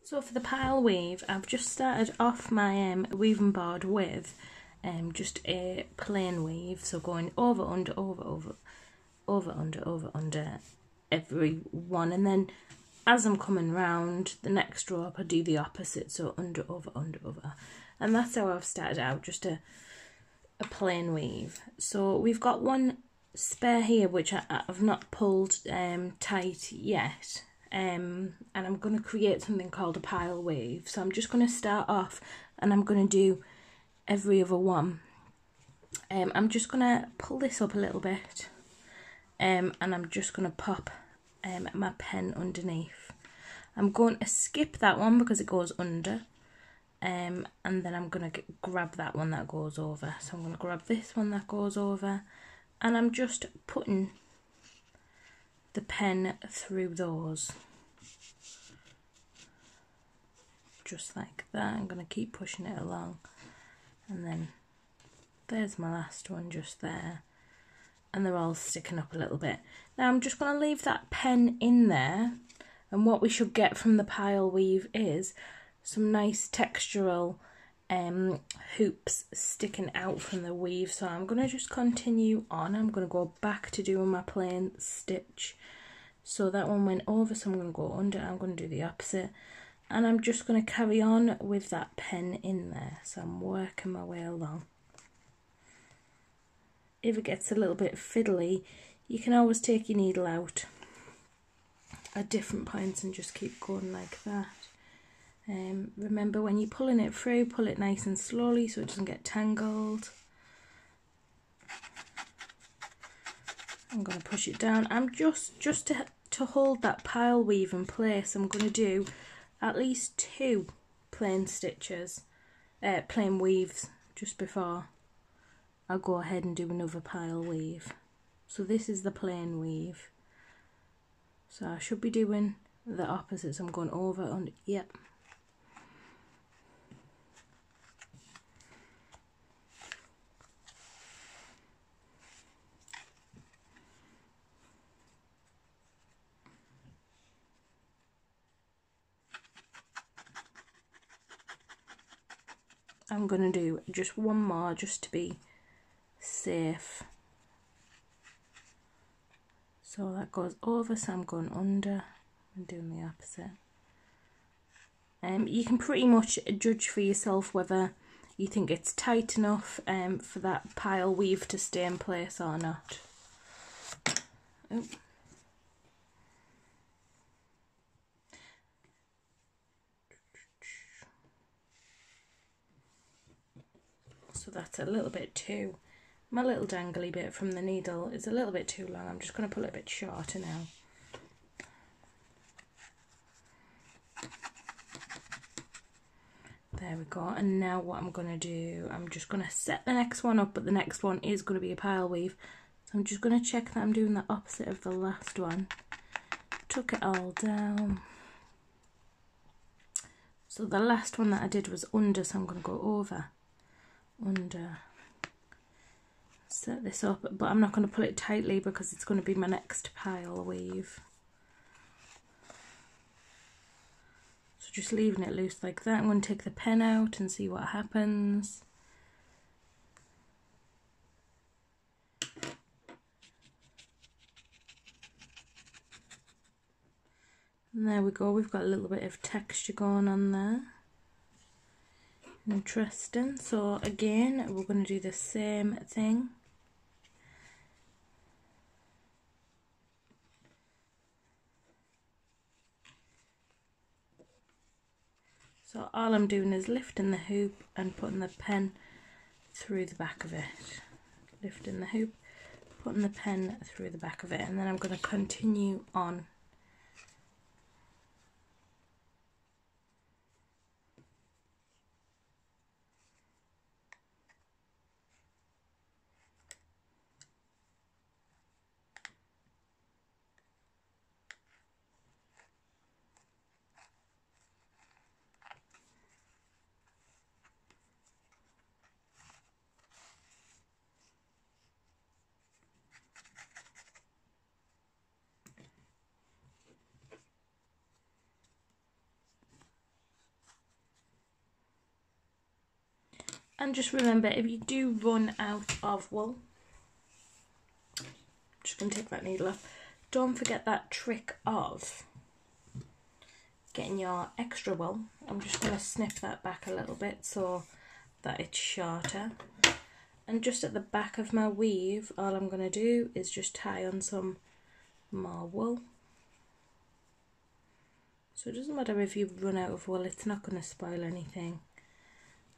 So for the pile weave, I've just started off my weaving board with just a plain weave, so going over, under, over, under every one, and then as I'm coming round the next row up I do the opposite, so under, over, and that's how I've started out, just a plain weave. So we've got one spare here which I've not pulled tight yet. And I'm going to create something called a pile weave. So I'm just going to start off and I'm going to do every other one. I'm just going to pull this up a little bit and I'm just going to pop my pen underneath. I'm going to skip that one because it goes under, and then I'm going to grab that one that goes over. So I'm going to grab this one that goes over and I'm just putting the pen through those, just like that. I'm going to keep pushing it along, and then there's my last one just there, and they're all sticking up a little bit. Now I'm just going to leave that pen in there, and what we should get from the pile weave is some nice textural hoops sticking out from the weave. So I'm going to just continue on. I'm going to go back to doing my plain stitch. So that one went over, so I'm going to go under. I'm going to do the opposite, and I'm just going to carry on with that pen in there. So I'm working my way along. If it gets a little bit fiddly, you can always take your needle out at different points and just keep going like that. Remember, when you're pulling it through, pull it nice and slowly so it doesn't get tangled. I'm going to push it down. I'm just to hold that pile weave in place, I'm going to do at least 2 plain stitches, plain weaves, just before I'll go ahead and do another pile weave. So this is the plain weave. So I should be doing the opposites. I'm going over, under, yep. I'm going to do just one more just to be safe. So that goes over, so I'm going under and doing the opposite. You can pretty much judge for yourself whether you think it's tight enough for that pile weave to stay in place or not. Oh. So that's a little bit too, my little dangly bit from the needle is a little bit too long. I'm just going to pull it a bit shorter now. There we go. And now what I'm going to do, I'm just going to set the next one up, but the next one is going to be a pile weave. So I'm just going to check that I'm doing the opposite of the last one. Tuck it all down. So the last one that I did was under, so I'm going to go over, under, set this up, but I'm not going to pull it tightly because it's going to be my next pile weave. So just leaving it loose like that. I'm going to take the pen out and see what happens. And there we go, we've got a little bit of texture going on there. Interesting. So again, we're going to do the same thing. So all I'm doing is lifting the hoop and putting the pen through the back of it. Lifting the hoop, putting the pen through the back of it, and then I'm going to continue on. And just remember, if you do run out of wool, just going to take that needle off, don't forget that trick of getting your extra wool. I'm just going to snip that back a little bit so that it's shorter. And just at the back of my weave, all I'm going to do is just tie on some more wool. So it doesn't matter if you run out of wool, it's not going to spoil anything.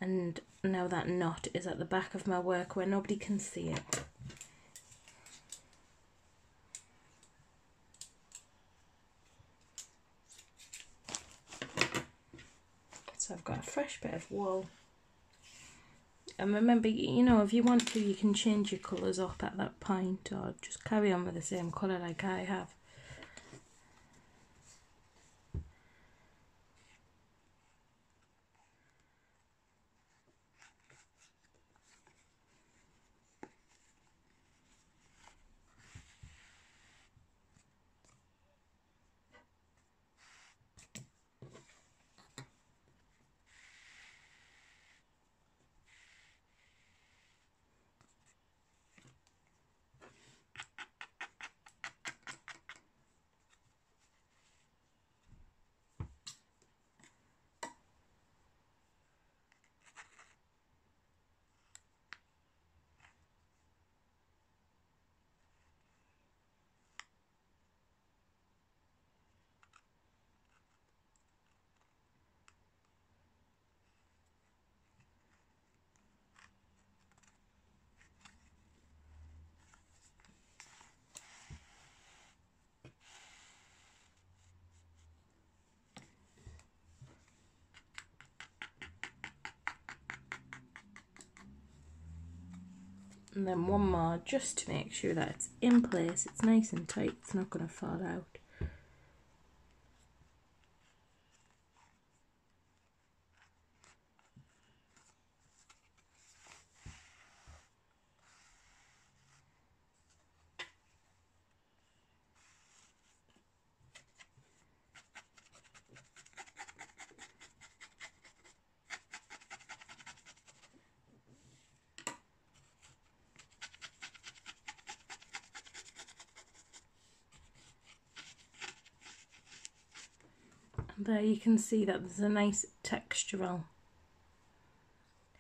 And now that knot is at the back of my work where nobody can see it. So I've got a fresh bit of wool. And remember, you know, if you want to, you can change your colours up at that point, or just carry on with the same colour like I have. And then one more just to make sure that it's in place, it's nice and tight, it's not going to fall out. There you can see that there's a nice textural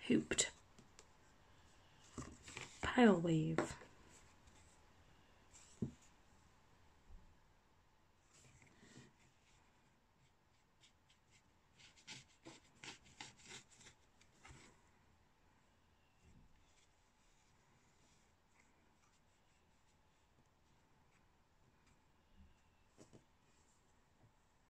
hooped pile weave.